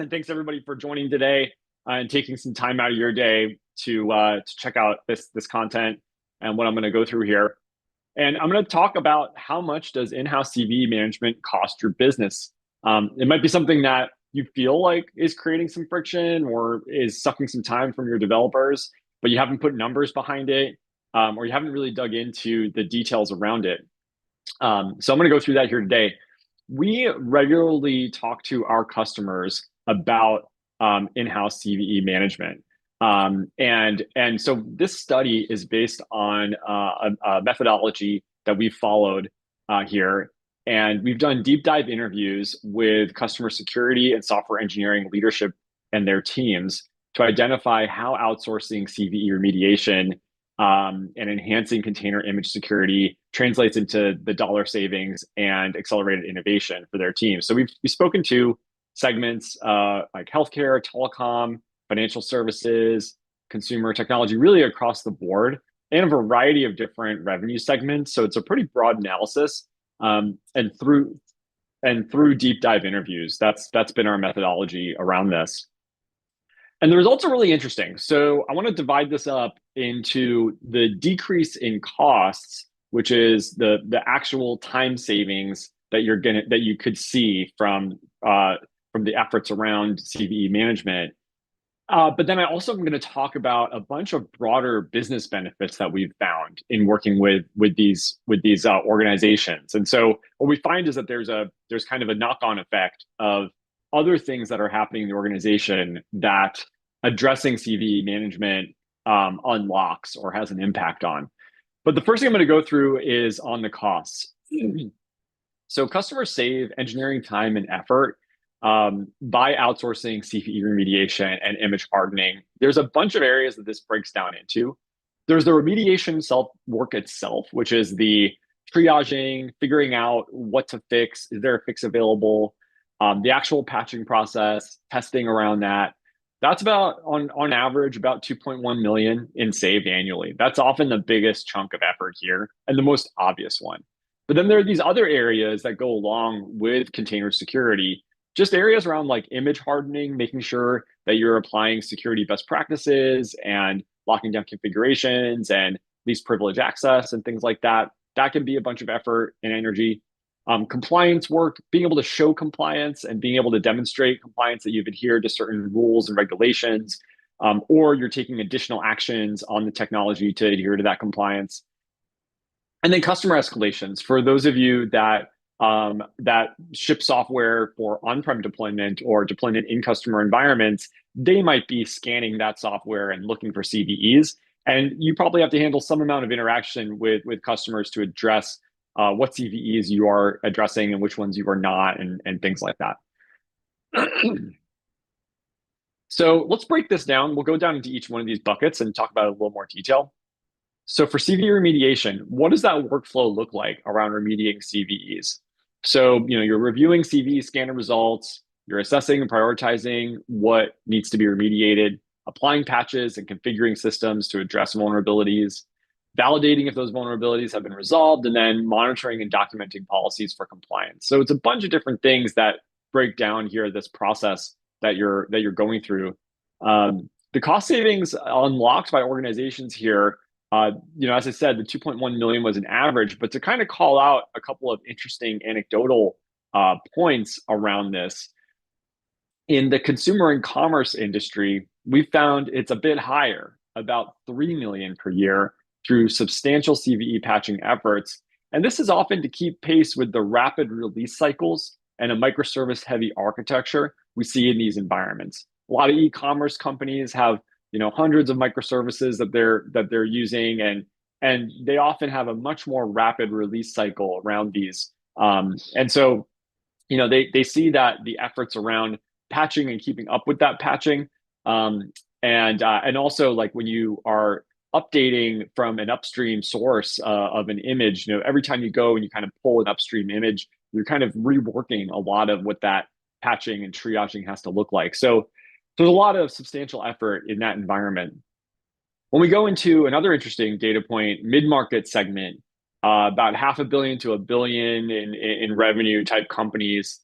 And thanks everybody for joining today and taking some time out of your day to check out this content and what I'm going to go through here. And I'm going to talk about how much does in-house CVE management cost your business. It might be something that you feel like is creating some friction or is sucking some time from your developers, but you haven't put numbers behind it, or you haven't really dug into the details around it. So I'm going to go through that here today. We regularly talk to our customers about in-house CVE management. And so this study is based on a methodology that we've followed here. And we've done deep dive interviews with customer security and software engineering leadership and their teams to identify how outsourcing CVE remediation and enhancing container image security translates into the dollar savings and accelerated innovation for their teams. So we've spoken to segments like healthcare, telecom, financial services, consumer technology, really across the board, and a variety of different revenue segments. So it's a pretty broad analysis. And through deep dive interviews, that's been our methodology around this. And the results are really interesting. So I want to divide this up into the decrease in costs, which is the actual time savings that you could see from the efforts around CVE management. But then I also am going to talk about a bunch of broader business benefits that we've found in working with these organizations. And so what we find is that there's kind of a knock-on effect of other things that are happening in the organization that addressing CVE management unlocks or has an impact on. But the first thing I'm going to go through is on the costs. So customers save engineering time and effort by outsourcing CVE remediation and image hardening. There's a bunch of areas that this breaks down into. There's the remediation work itself, which is the triaging, figuring out what to fix. Is there a fix available? The actual patching process, testing around that. That's about, on average, about 2.1 million in saved annually. That's often the biggest chunk of effort here and the most obvious one. But then there are these other areas that go along with container security, just areas around like image hardening, making sure that you're applying security best practices and locking down configurations and least privilege access and things like that. That can be a bunch of effort and energy. Compliance work, being able to show compliance and being able to demonstrate compliance that you've adhered to certain rules and regulations, or you're taking additional actions on the technology to adhere to that compliance. And then customer escalations. For those of you that ship software for on-prem deployment or deployment in customer environments, they might be scanning that software and looking for CVEs. And you probably have to handle some amount of interaction with customers to address what CVEs you are addressing and which ones you are not, and things like that. So let's break this down. We'll go down into each one of these buckets and talk about it in a little more detail. So for CVE remediation, what does that workflow look like around remediating CVEs? So, you're reviewing CVE scanner results, you're assessing and prioritizing what needs to be remediated, applying patches and configuring systems to address vulnerabilities, validating if those vulnerabilities have been resolved, and then monitoring and documenting policies for compliance. So it's a bunch of different things that break down here this process that you're going through. The cost savings unlocked by organizations here, as I said, the 2.1 million was an average, but to kind of call out a couple of interesting anecdotal points around this, in the consumer and commerce industry, we found it's a bit higher, about 3 million per year, through substantial CVE patching efforts. And this is often to keep pace with the rapid release cycles and a microservice heavy architecture we see in these environments. A lot of e-commerce companies have hundreds of microservices that they're using, and they often have a much more rapid release cycle around these. And so they see that the efforts around patching and keeping up with that patching, and also like when you are updating from an upstream source of an image, every time you go and you kind of pull an upstream image, you're kind of reworking a lot of what that patching and triaging has to look like. So there's a lot of substantial effort in that environment. When we go into another interesting data point, mid-market segment, about $500 million to $1 billion in revenue type companies,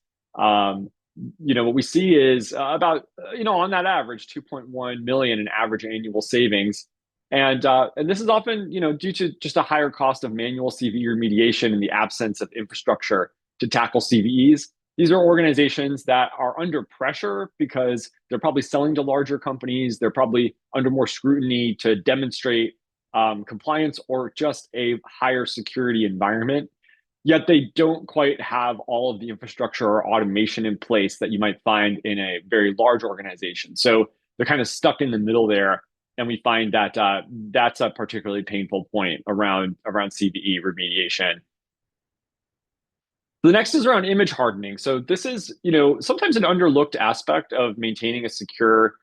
what we see is about, on that average, 2.1 million in average annual savings. And this is often, due to just a higher cost of manual CVE remediation in the absence of infrastructure to tackle CVEs. These are organizations that are under pressure because they're probably selling to larger companies. They're probably under more scrutiny to demonstrate compliance or just a higher security environment. Yet they don't quite have all of the infrastructure or automation in place that you might find in a very large organization. So they're kind of stuck in the middle there. And we find that that's a particularly painful point around CVE remediation. The next is around image hardening. So this is, sometimes an underlooked aspect of maintaining a secure,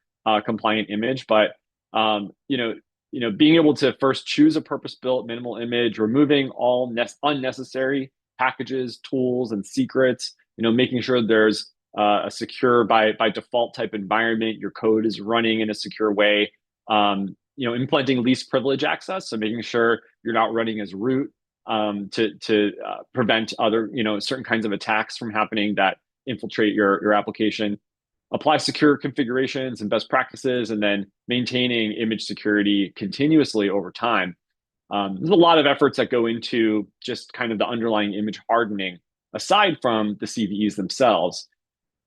compliant image. But being able to first choose a purpose-built minimal image, removing all unnecessary packages, tools, and secrets. Making sure there's a secure by default type environment. Your code is running in a secure way. Implementing least privilege access, so making sure you're not running as root to prevent other, certain kinds of attacks from happening that infiltrate your application. Apply secure configurations and best practices, and then maintaining image security continuously over time. There's a lot of efforts that go into just kind of the underlying image hardening, aside from the CVEs themselves.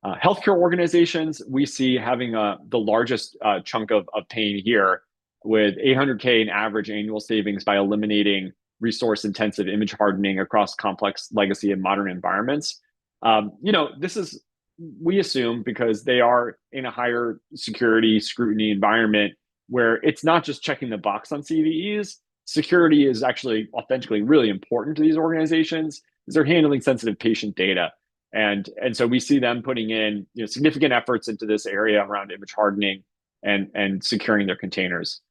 Healthcare organizations, we see having the largest chunk of pain here, with 800K in average annual savings by eliminating resource-intensive image hardening across complex legacy and modern environments. This is, we assume, because they are in a higher security scrutiny environment where it's not just checking the box on CVEs. Security is actually authentically really important to these organizations because they're handling sensitive patient data. And so we see them putting in significant efforts into this area around image hardening and securing their containers.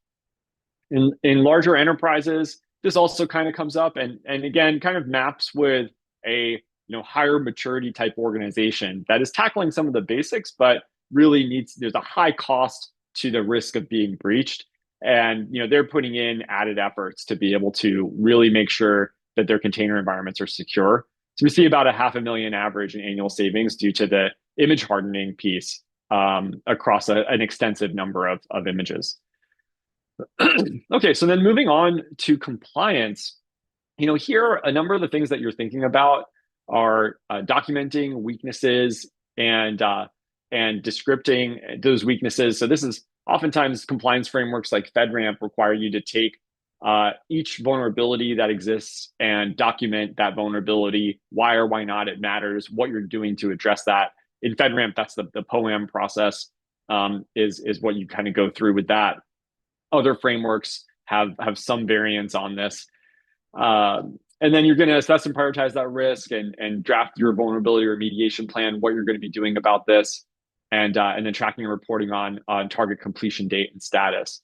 In larger enterprises, this also kind of comes up and again kind of maps with a higher maturity type organization that is tackling some of the basics, but really there's a high cost to the risk of being breached. And they're putting in added efforts to be able to really make sure that their container environments are secure. So we see about a $500,000 average in annual savings due to the image hardening piece across an extensive number of images. Okay, so then moving on to compliance, here a number of the things that you're thinking about are documenting weaknesses and descripting those weaknesses. So this is oftentimes compliance frameworks like FedRAMP require you to take each vulnerability that exists and document that vulnerability, why or why not it matters, what you're doing to address that. In FedRAMP, that's the POAM process, is what you kind of go through with that. Other frameworks have some variance on this. And then you're going to assess and prioritize that risk and draft your vulnerability remediation plan, what you're going to be doing about this, and then tracking and reporting on target completion date and status.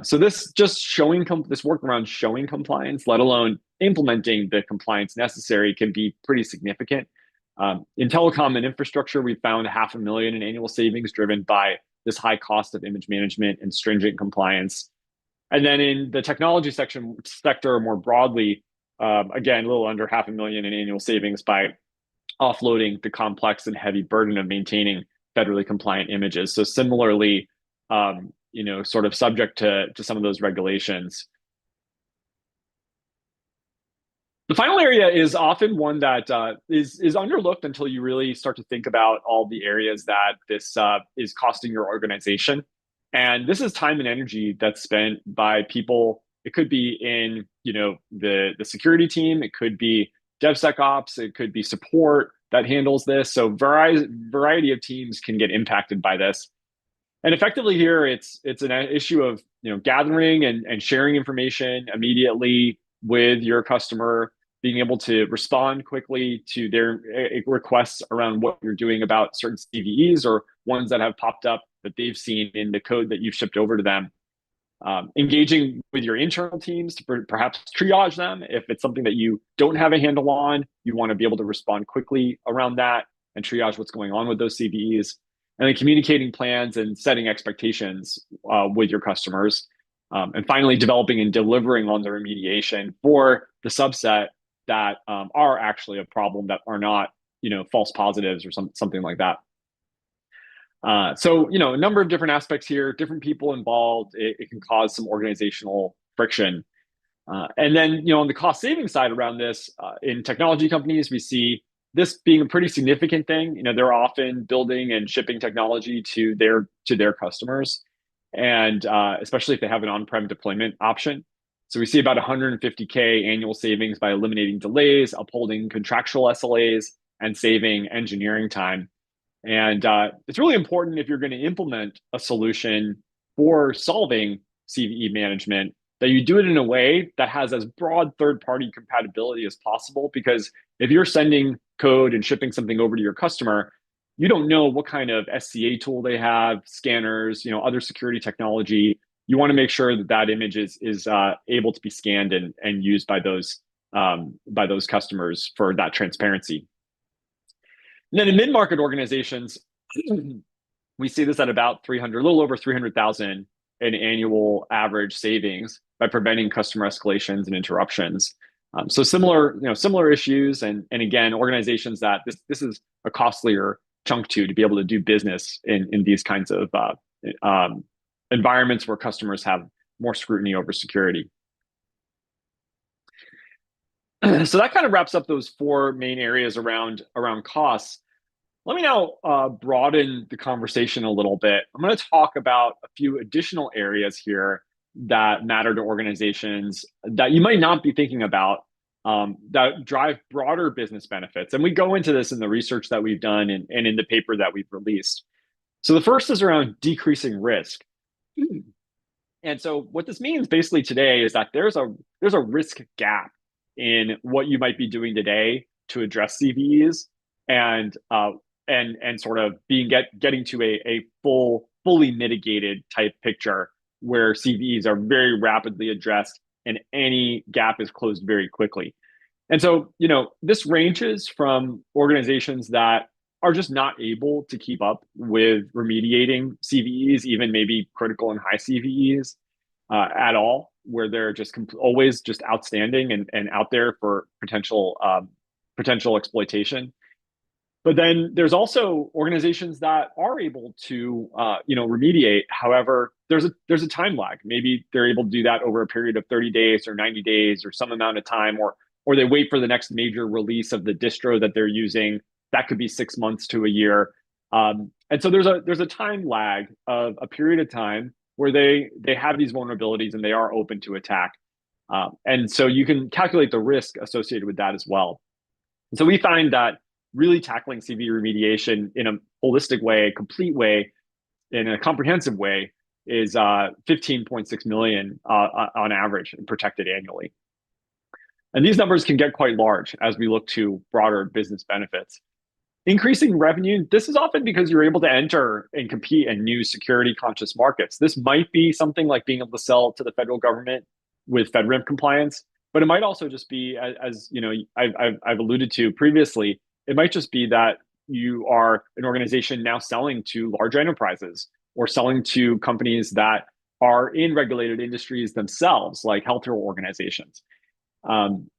So this just showing this work around showing compliance, let alone implementing the compliance necessary, can be pretty significant. In telecom and infrastructure, we found $500,000 in annual savings driven by this high cost of image management and stringent compliance. And then in the technology sector more broadly, again, a little under $500,000 in annual savings by offloading the complex and heavy burden of maintaining federally compliant images. So similarly, sort of subject to some of those regulations. The final area is often one that is underlooked until you really start to think about all the areas that this is costing your organization. And this is time and energy that's spent by people. It could be in the security team. It could be DevSecOps. It could be support that handles this. So variety of teams can get impacted by this. And effectively here, it's an issue of gathering and sharing information immediately with your customer, being able to respond quickly to their requests around what you're doing about certain CVEs or ones that have popped up that they've seen in the code that you've shipped over to them. Engaging with your internal teams to perhaps triage them. If it's something that you don't have a handle on, you want to be able to respond quickly around that and triage what's going on with those CVEs. And then communicating plans and setting expectations with your customers. And finally, developing and delivering on the remediation for the subset that are actually a problem, that are not false positives or something like that. So, a number of different aspects here, different people involved. It can cause some organizational friction. And then, on the cost saving side around this, in technology companies, we see this being a pretty significant thing. They're often building and shipping technology to their customers, and especially if they have an on-prem deployment option. So we see about 150K annual savings by eliminating delays, upholding contractual SLAs, and saving engineering time. And it's really important if you're going to implement a solution for solving CVE management that you do it in a way that has as broad third-party compatibility as possible. Because if you're sending code and shipping something over to your customer, you don't know what kind of SCA tool they have, scanners, other security technology. You want to make sure that that image is able to be scanned and used by those customers for that transparency. And then in mid-market organizations, we see this at about 300, a little over 300,000 in annual average savings by preventing customer escalations and interruptions. So similar issues, and again, organizations that this is a costlier chunk to be able to do business in these kinds of environments where customers have more scrutiny over security. So that kind of wraps up those four main areas around costs. Let me now broaden the conversation a little bit. I'm going to talk about a few additional areas here that matter to organizations that you might not be thinking about, that drive broader business benefits. And we go into this in the research that we've done and in the paper that we've released. So the first is around decreasing risk. And so what this means basically today is that there's a risk gap in what you might be doing today to address CVEs, and sort of getting to a fully mitigated type picture where CVEs are very rapidly addressed and any gap is closed very quickly. And so, this ranges from organizations that are just not able to keep up with remediating CVEs, even maybe critical and high CVEs at all, where they're just always just outstanding and out there for potential exploitation. But then there's also organizations that are able to, remediate. However, there's a time lag. Maybe they're able to do that over a period of 30 days or 90 days or some amount of time, or they wait for the next major release of the distro that they're using. That could be 6 months to a year. And so there's a time lag of a period of time where they have these vulnerabilities and they are open to attack. And so you can calculate the risk associated with that as well. And so we find that really tackling CVE remediation in a holistic way, a complete way, in a comprehensive way is 15.6 million on average protected annually. And these numbers can get quite large as we look to broader business benefits. Increasing revenue, this is often because you're able to enter and compete in new security conscious markets. This might be something like being able to sell to the federal government with FedRAMP compliance, but it might also just be, as I've alluded to previously, it might just be that you are an organization now selling to large enterprises or selling to companies that are in regulated industries themselves, like healthcare organizations.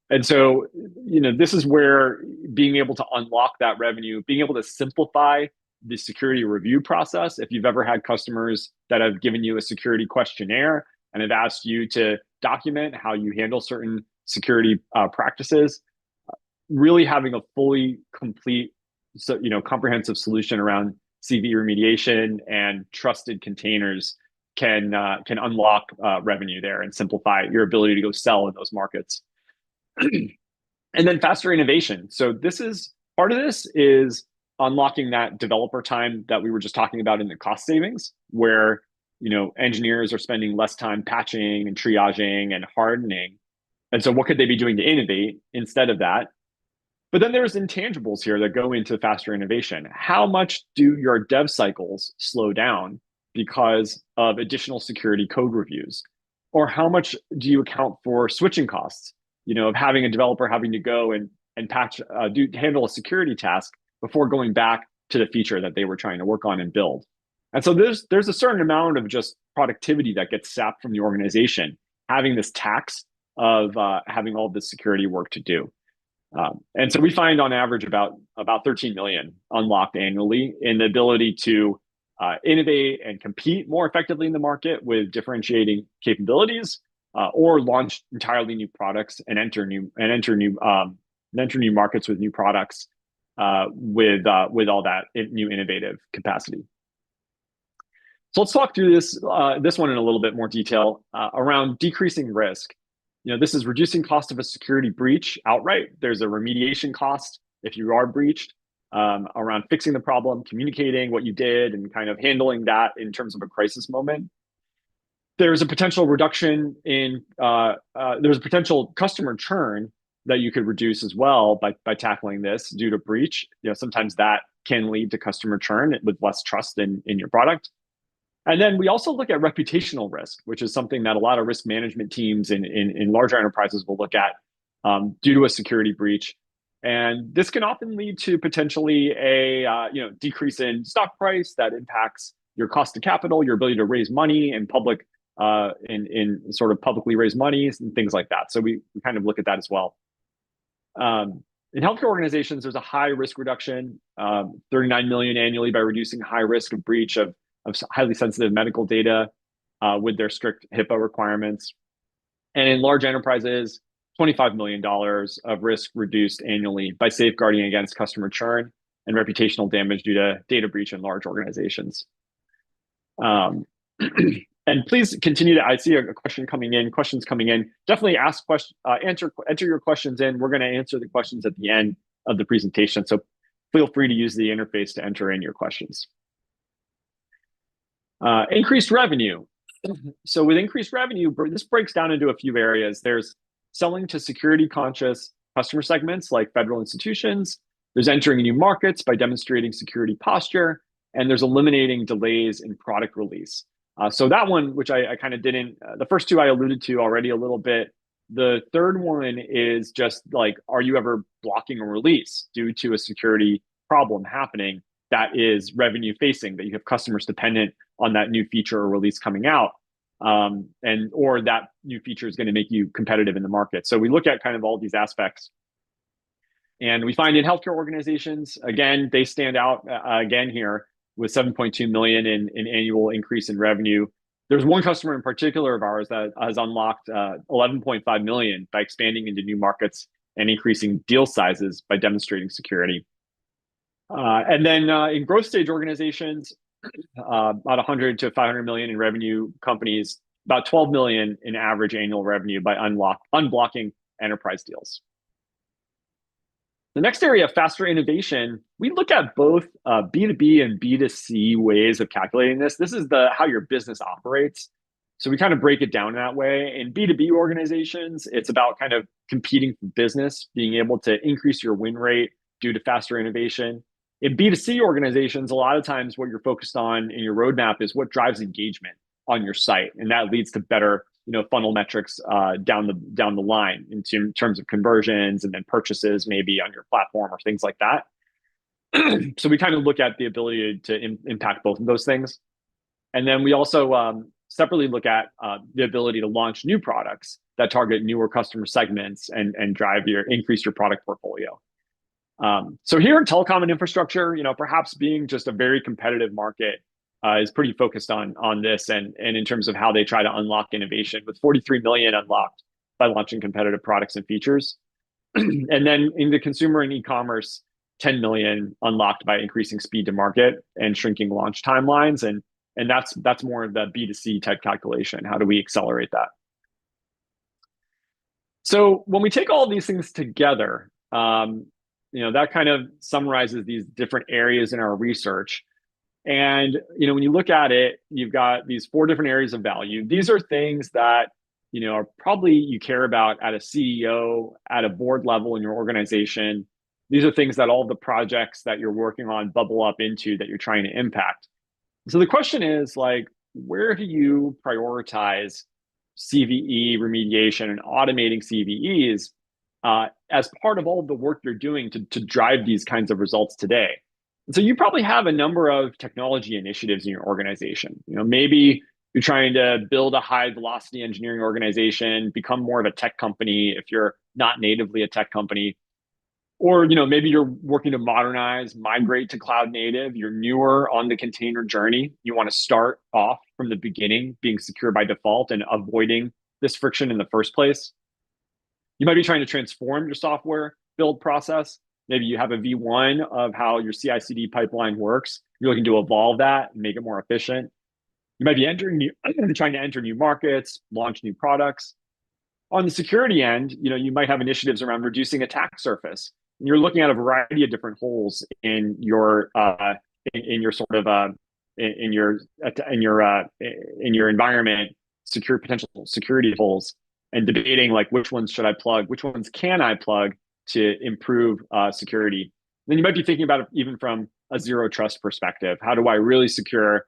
And so, this is where being able to unlock that revenue, being able to simplify the security review process. If you've ever had customers that have given you a security questionnaire and have asked you to document how you handle certain security practices, really having a fully complete, comprehensive solution around CVE remediation and trusted containers can unlock revenue there and simplify your ability to go sell in those markets. And then faster innovation. So part of this is unlocking that developer time that we were just talking about in the cost savings, where engineers are spending less time patching and triaging and hardening. And so what could they be doing to innovate instead of that? But then there's intangibles here that go into faster innovation. How much do your dev cycles slow down because of additional security code reviews? Or how much do you account for switching costs? Of having a developer having to go and patch, handle a security task before going back to the feature that they were trying to work on and build. And so there's a certain amount of just productivity that gets sapped from the organization, having this tax of having all this security work to do. And so we find on average about 13 million unlocked annually in the ability to innovate and compete more effectively in the market with differentiating capabilities, or launch entirely new products and enter new markets with new products, with all that new innovative capacity. So let's talk through this one in a little bit more detail, around decreasing risk. This is reducing cost of a security breach outright. There's a remediation cost if you are breached, around fixing the problem, communicating what you did, and kind of handling that in terms of a crisis moment. There's a potential reduction in there's a potential customer churn that you could reduce as well by tackling this due to breach. Sometimes that can lead to customer churn with less trust in your product. And then we also look at reputational risk, which is something that a lot of risk management teams in larger enterprises will look at, due to a security breach. And this can often lead to potentially a decrease in stock price that impacts your cost of capital, your ability to raise money in public, in sort of publicly raise money and things like that. So we kind of look at that as well. In healthcare organizations, there's a high risk reduction, 39 million annually by reducing high risk of breach of highly sensitive medical data, with their strict HIPAA requirements. And in large enterprises, $25 million of risk reduced annually by safeguarding against customer churn and reputational damage due to data breach in large organizations. And please continue to, I see a questions coming in. Definitely enter your questions in. We're going to answer the questions at the end of the presentation. So feel free to use the interface to enter in your questions. Increased revenue. So with increased revenue, this breaks down into a few areas. There's selling to security conscious customer segments like federal institutions. There's entering new markets by demonstrating security posture. And there's eliminating delays in product release. So that one, which I kind of didn't, the first two I alluded to already a little bit. The third one is just like, are you ever blocking a release due to a security problem happening that is revenue facing, that you have customers dependent on that new feature or release coming out, or that new feature is going to make you competitive in the market. So we look at kind of all these aspects. And we find in healthcare organizations, again, they stand out again here with 7.2 million in annual increase in revenue. There's one customer in particular of ours that has unlocked 11.5 million by expanding into new markets and increasing deal sizes by demonstrating security. And then in growth stage organizations, about 100 to 500 million in revenue companies, about 12 million in average annual revenue by unblocking enterprise deals. The next area, faster innovation, we look at both B2B and B2C ways of calculating this. This is how your business operates. So we kind of break it down that way. In B2B organizations, it's about kind of competing for business, being able to increase your win rate due to faster innovation. In B2C organizations, a lot of times what you're focused on in your roadmap is what drives engagement on your site. And that leads to better funnel metrics down the line in terms of conversions and then purchases maybe on your platform or things like that. So we kind of look at the ability to impact both of those things. And then we also separately look at the ability to launch new products that target newer customer segments and increase your product portfolio. So here in telecom and infrastructure, perhaps being just a very competitive market, is pretty focused on this and in terms of how they try to unlock innovation, with 43 million unlocked by launching competitive products and features. And then in the consumer and e-commerce, 10 million unlocked by increasing speed to market and shrinking launch timelines. And that's more of the B2C type calculation. How do we accelerate that? So when we take all of these things together, that kind of summarizes these different areas in our research. And, when you look at it, you've got these 4 different areas of value. These are things that, are probably you care about at a CEO, at a board level in your organization. These are things that all the projects that you're working on bubble up into that you're trying to impact. So the question is, like, where do you prioritize CVE remediation and automating CVEs as part of all of the work you're doing to drive these kinds of results today? And so you probably have a number of technology initiatives in your organization. Maybe you're trying to build a high velocity engineering organization, become more of a tech company if you're not natively a tech company. Or, maybe you're working to modernize, migrate to cloud native. You're newer on the container journey. You want to start off from the beginning, being secure by default and avoiding this friction in the first place. You might be trying to transform your software build process. Maybe you have a V1 of how your CI/CD pipeline works. You're looking to evolve that and make it more efficient. You might be trying to enter new markets, launch new products. On the security end, you might have initiatives around reducing attack surface. And you're looking at a variety of different holes in your sort of in your in your environment, secure potential security holes, and debating like which ones should I plug, which ones can I plug to improve security. Then you might be thinking about it even from a zero trust perspective. How do I really secure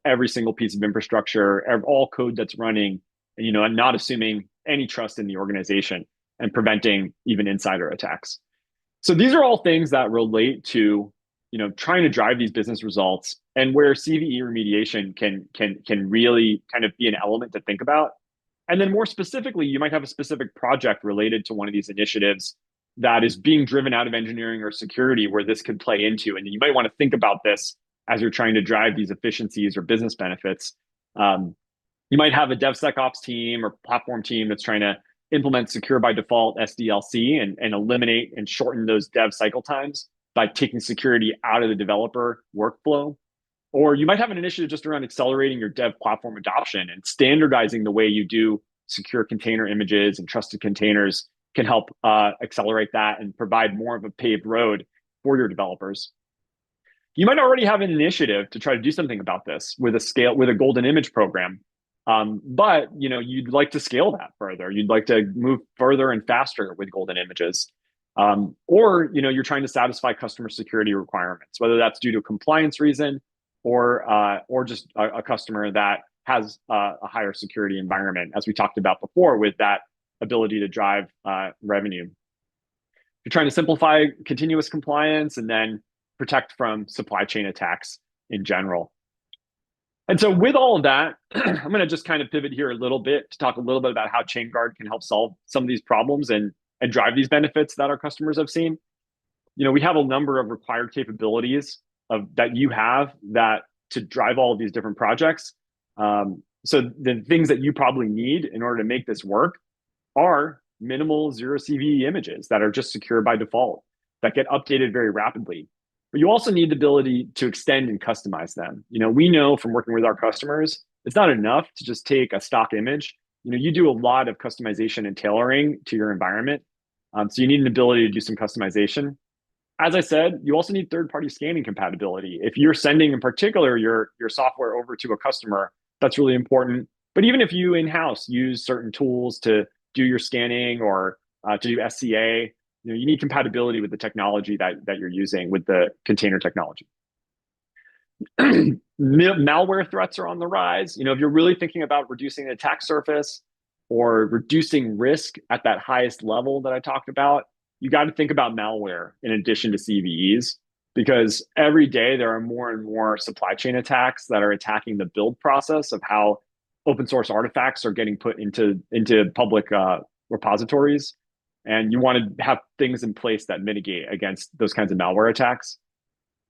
every single piece of infrastructure, all code that's running, and not assuming any trust in the organization and preventing even insider attacks. So these are all things that relate to trying to drive these business results, and where CVE remediation can really kind of be an element to think about. And then more specifically, you might have a specific project related to one of these initiatives that is being driven out of engineering or security where this could play into. And you might want to think about this as you're trying to drive these efficiencies or business benefits. You might have a DevSecOps team or platform team that's trying to implement secure by default SDLC and eliminate and shorten those dev cycle times by taking security out of the developer workflow. Or you might have an initiative just around accelerating your dev platform adoption, and standardizing the way you do secure container images and trusted containers can help accelerate that and provide more of a paved road for your developers. You might already have an initiative to try to do something about this with a golden image program. But you'd like to scale that further. You'd like to move further and faster with golden images. Or you're trying to satisfy customer security requirements, whether that's due to a compliance reason or just a customer that has a higher security environment, as we talked about before, with that ability to drive revenue. You're trying to simplify continuous compliance and then protect from supply chain attacks in general. And so with all of that, I'm going to just kind of pivot here a little bit to talk a little bit about how Chainguard can help solve some of these problems and drive these benefits that our customers have seen. We have a number of required capabilities that you have that to drive all of these different projects. So the things that you probably need in order to make this work are minimal zero CVE images that are just secure by default, that get updated very rapidly. But you also need the ability to extend and customize them. We know from working with our customers, it's not enough to just take a stock image. You do a lot of customization and tailoring to your environment. So you need an ability to do some customization. As I said, you also need third-party scanning compatibility. If you're sending in particular your software over to a customer, that's really important. But even if you in-house use certain tools to do your scanning or to do SCA, you need compatibility with the technology that you're using with the container technology. Malware threats are on the rise. If you're really thinking about reducing the attack surface or reducing risk at that highest level that I talked about, you got to think about malware in addition to CVEs, because every day there are more and more supply chain attacks that are attacking the build process of how open source artifacts are getting put into public repositories. And you want to have things in place that mitigate against those kinds of malware attacks.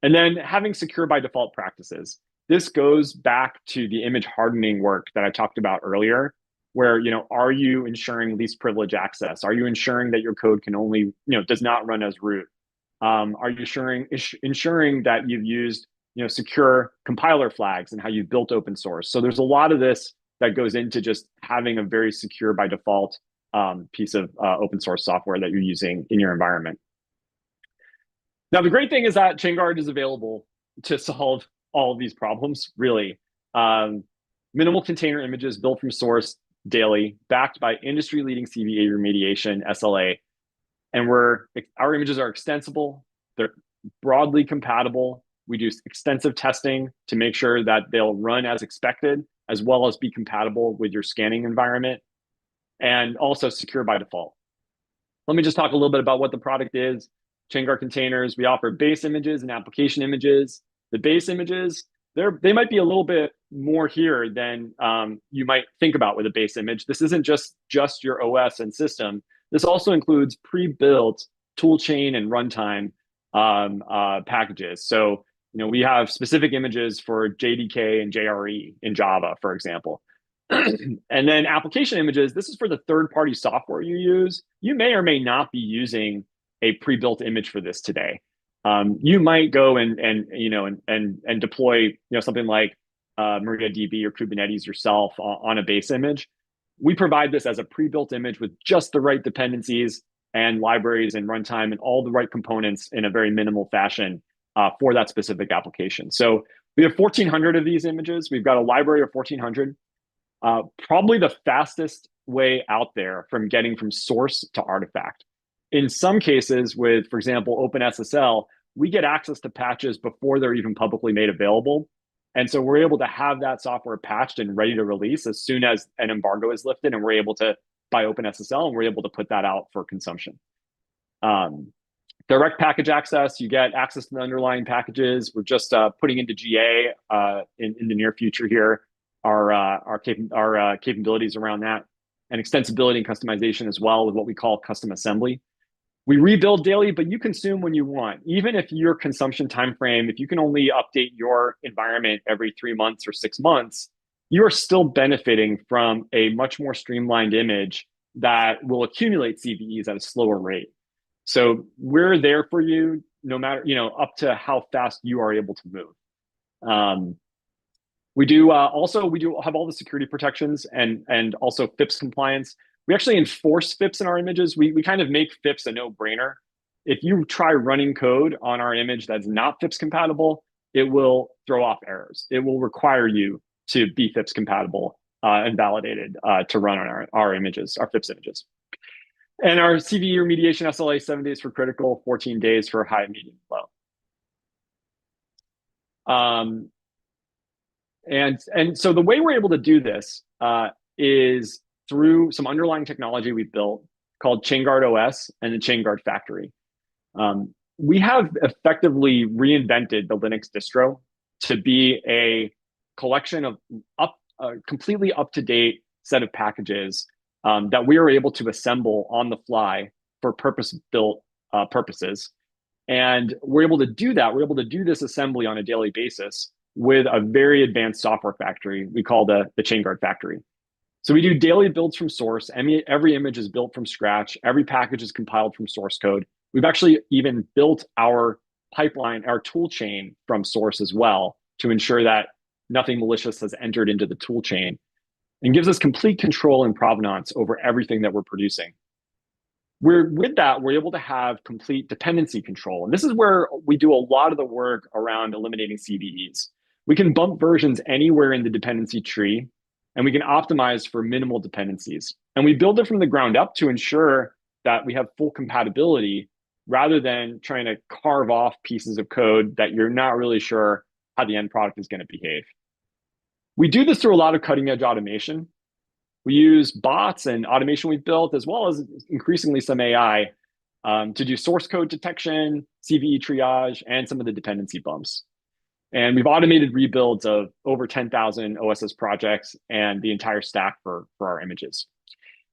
And then having secure by default practices. This goes back to the image hardening work that I talked about earlier, where, are you ensuring least privilege access? Are you ensuring that your code can only, does not run as root? Are you ensuring that you've used, secure compiler flags and how you've built open source? So there's a lot of this that goes into just having a very secure by default piece of open source software that you're using in your environment. Now, the great thing is that Chainguard is available to solve all of these problems, really. Minimal container images built from source daily, backed by industry-leading CVE remediation, SLA. And our images are extensible. They're broadly compatible. We do extensive testing to make sure that they'll run as expected, as well as be compatible with your scanning environment, and also secure by default. Let me just talk a little bit about what the product is. Chainguard containers, we offer base images and application images. The base images, they might be a little bit more here than you might think about with a base image. This isn't just your OS and system. This also includes pre-built toolchain and runtime packages. So, we have specific images for JDK and JRE in Java, for example. And then application images, this is for the third-party software you use. You may or may not be using a pre-built image for this today. You might go and deploy something like MariaDB or Kubernetes yourself on a base image. We provide this as a pre-built image with just the right dependencies and libraries and runtime and all the right components in a very minimal fashion for that specific application. So we have 1,400 of these images. We've got a library of 1,400. Probably the fastest way out there from getting from source to artifact. In some cases with, for example, OpenSSL, we get access to patches before they're even publicly made available. And so we're able to have that software patched and ready to release as soon as an embargo is lifted, and we're able to buy OpenSSL, and we're able to put that out for consumption. Direct package access, you get access to the underlying packages. We're just putting into GA in the near future here our capabilities around that, and extensibility and customization as well with what we call custom assembly. We rebuild daily, but you consume when you want. Even if your consumption timeframe, if you can only update your environment every 3 months or 6 months, you are still benefiting from a much more streamlined image that will accumulate CVEs at a slower rate. So we're there for you no matter, up to how fast you are able to move. We do have all the security protections and also FIPS compliance. We actually enforce FIPS in our images. We kind of make FIPS a no-brainer. If you try running code on our image that's not FIPS compatible, it will throw off errors. It will require you to be FIPS compatible and validated to run on our images, our FIPS images. And our CVE remediation SLA, 7 days for critical, 14 days for high, medium, low. And so the way we're able to do this is through some underlying technology we built called Chainguard OS and the Chainguard Factory. We have effectively reinvented the Linux distro to be a collection of completely up-to-date set of packages that we are able to assemble on the fly for purpose-built purposes. And we're able to do that. We're able to do this assembly on a daily basis with a very advanced software factory we call the Chainguard Factory. So we do daily builds from source. Every image is built from scratch. Every package is compiled from source code. We've actually even built our pipeline, our tool chain from source as well to ensure that nothing malicious has entered into the tool chain, and gives us complete control and provenance over everything that we're producing. With that, we're able to have complete dependency control. And this is where we do a lot of the work around eliminating CVEs. We can bump versions anywhere in the dependency tree, and we can optimize for minimal dependencies. And we build it from the ground up to ensure that we have full compatibility rather than trying to carve off pieces of code that you're not really sure how the end product is going to behave. We do this through a lot of cutting edge automation. We use bots and automation we've built, as well as increasingly some AI to do source code detection, CVE triage, and some of the dependency bumps. And we've automated rebuilds of over 10,000 OSS projects and the entire stack for our images.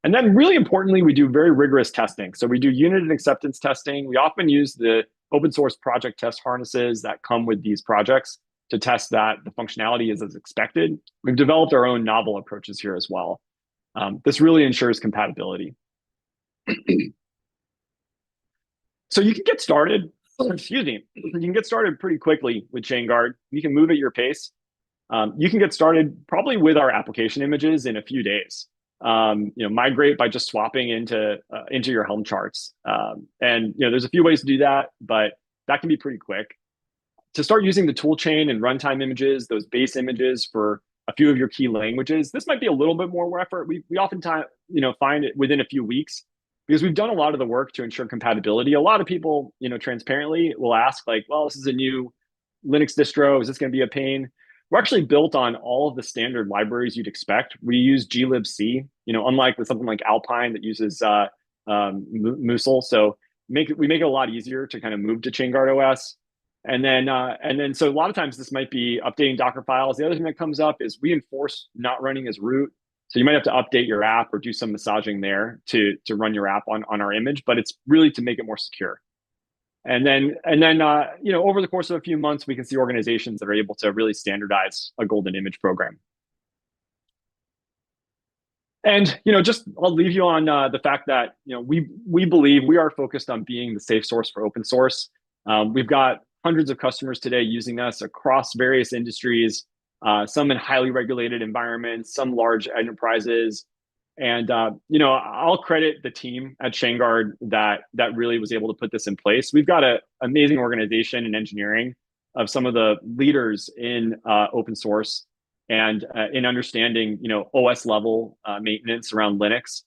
And then really importantly, we do very rigorous testing. So we do unit and acceptance testing. We often use the open source project test harnesses that come with these projects to test that the functionality is as expected. We've developed our own novel approaches here as well. This really ensures compatibility. So you can get started, excuse me, you can get started pretty quickly with Chainguard. You can move at your pace. You can get started probably with our application images in a few days. Migrate by just swapping into your Helm charts. And there's a few ways to do that, but that can be pretty quick. To start using the toolchain and runtime images, those base images for a few of your key languages, this might be a little bit more effort. We oftentimes find it within a few weeks because we've done a lot of the work to ensure compatibility. A lot of people, transparently will ask like, well, this is a new Linux distro. Is this going to be a pain? We're actually built on all of the standard libraries you'd expect. We use glibc, unlike something like Alpine that uses Musel. So we make it a lot easier to kind of move to Chainguard OS. And then, so a lot of times this might be updating Docker files. The other thing that comes up is we enforce not running as root. So you might have to update your app or do some massaging there to run your app on our image, but it's really to make it more secure. And then over the course of a few months, we can see organizations that are able to really standardize a golden image program. And just I'll leave you on the fact that we believe we are focused on being the safe source for open source. We've got hundreds of customers today using us across various industries, some in highly regulated environments, some large enterprises, and I'll credit the team at Chainguard that really was able to put this in place. We've got an amazing organization in engineering of some of the leaders in open source and in understanding OS level maintenance around Linux,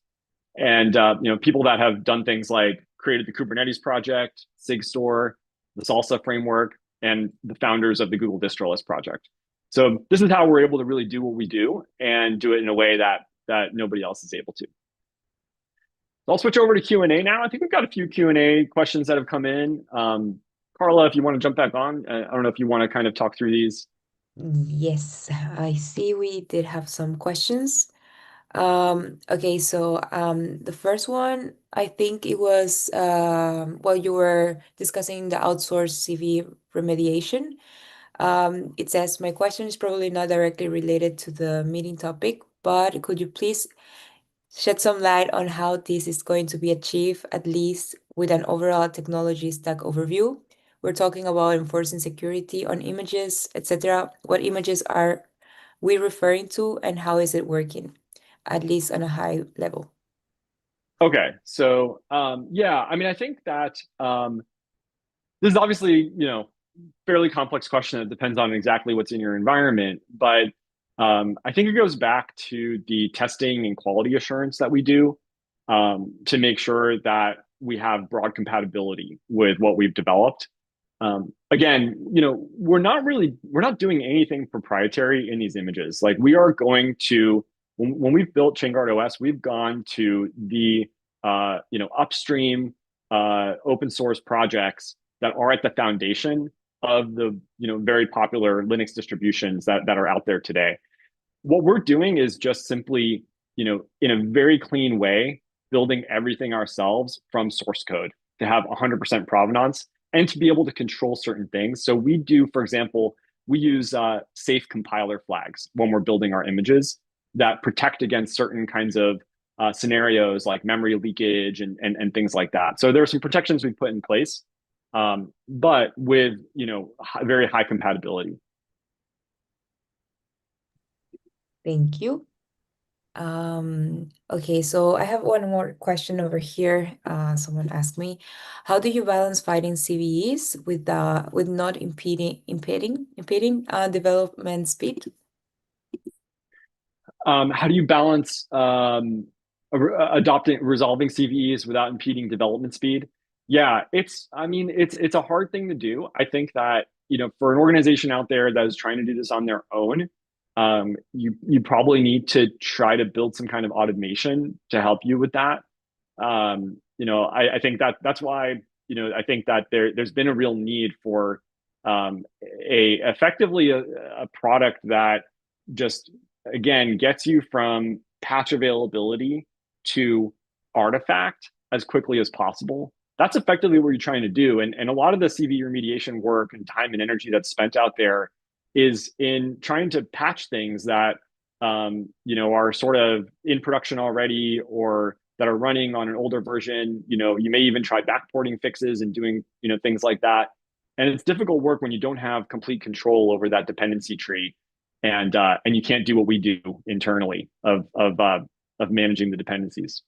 and people that have done things like created the Kubernetes project, SigStore, the Salsa framework, and the founders of the Google Distrolist project. So this is how we're able to really do what we do and do it in a way that nobody else is able to. I'll switch over to Q&A now. I think we've got a few Q&A questions that have come in. Carla, if you want to jump back on, I don't know if you want to kind of talk through these. Yes, I see we did have some questions. Okay, so the first one, I think it was while you were discussing the outsourced CV remediation. It says, my question is probably not directly related to the meeting topic, but could you please shed some light on how this is going to be achieved, at least with an overall technology stack overview? We're talking about enforcing security on images, etc. What images are we referring to, and how is it working, at least on a high level? Okay, so yeah, I mean, I think that this is obviously fairly complex question that depends on exactly what's in your environment, but I think it goes back to the testing and quality assurance that we do to make sure that we have broad compatibility with what we've developed. Again, we're not doing anything proprietary in these images. Like we are going to, when we've built Chainguard OS, we've gone to the upstream open source projects that are at the foundation of the very popular Linux distributions that are out there today. What we're doing is just simply, in a very clean way, building everything ourselves from source code to have 100% provenance and to be able to control certain things. So we do, for example, we use safe compiler flags when we're building our images that protect against certain kinds of scenarios like memory leakage and things like that. So there are some protections we put in place, but with very high compatibility. Thank you. Okay, so I have one more question over here. Someone asked me, how do you balance fighting CVEs with not impeding development speed? How do you balance resolving CVEs without impeding development speed? Yeah, it's a hard thing to do. I think that, for an organization out there that is trying to do this on their own, you probably need to try to build some kind of automation to help you with that. I think that's why, I think that there's been a real need for effectively a product that just, again, gets you from patch availability to artifact as quickly as possible. That's effectively what you're trying to do. And a lot of the CV remediation work and time and energy that's spent out there is in trying to patch things that are sort of in production already or that are running on an older version. You may even try backporting fixes and doing things like that. And it's difficult work when you don't have complete control over that dependency tree, and you can't do what we do internally of managing the dependencies.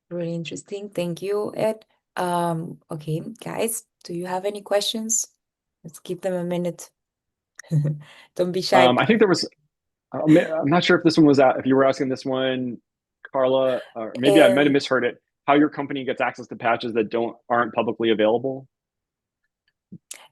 Really interesting. Thank you, Ed. Okay, guys, do you have any questions? Let's give them a minute. Don't be shy. I think there was. I'm not sure if this one was if you were asking this one, Carla, or maybe I might have And misheard it. How your company gets access to patches that aren't publicly available?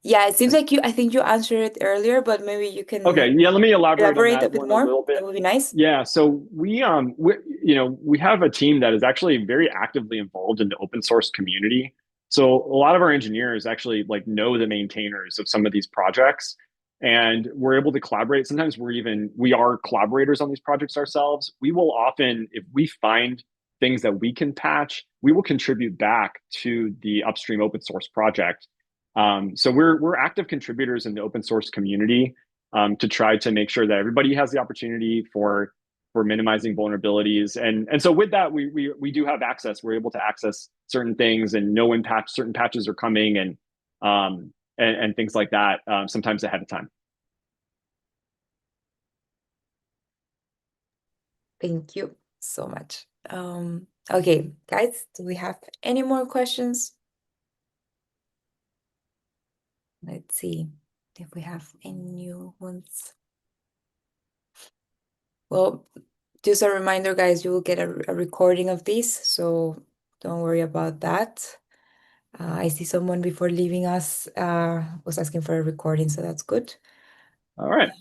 yeah, it seems like I think you answered it earlier, but maybe you can Okay, yeah, let me elaborate on elaborate a that bit one a more. little bit. That would be nice. Yeah, so we have a team that is actually very actively involved in the open source community. So a lot of our engineers actually know the maintainers of some of these projects, and we're able to collaborate. Sometimes we are collaborators on these projects ourselves. We will often, if we find things that we can patch, we will contribute back to the upstream open source project. So we're active contributors in the open source community, to try to make sure that everybody has the opportunity for minimizing vulnerabilities. And so with that, we do have access. We're able to access certain things and know when certain patches are coming, and things like that, sometimes ahead of time. Thank you so much. Okay, guys, do we have any more questions? Let's see if we have any new ones. Well, just a reminder, guys, you will get a recording of this, so don't worry about that. I see someone before leaving us was asking for a recording, so that's good. All right.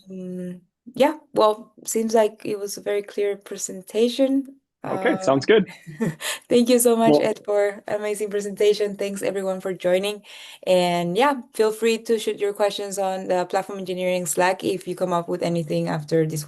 Yeah, well, seems like it was a very clear presentation. Okay, sounds good. Thank you so much, Well, Ed, for amazing presentation. Thanks everyone for joining. And yeah, feel free to shoot your questions on the Platform Engineering Slack if you come up with anything after this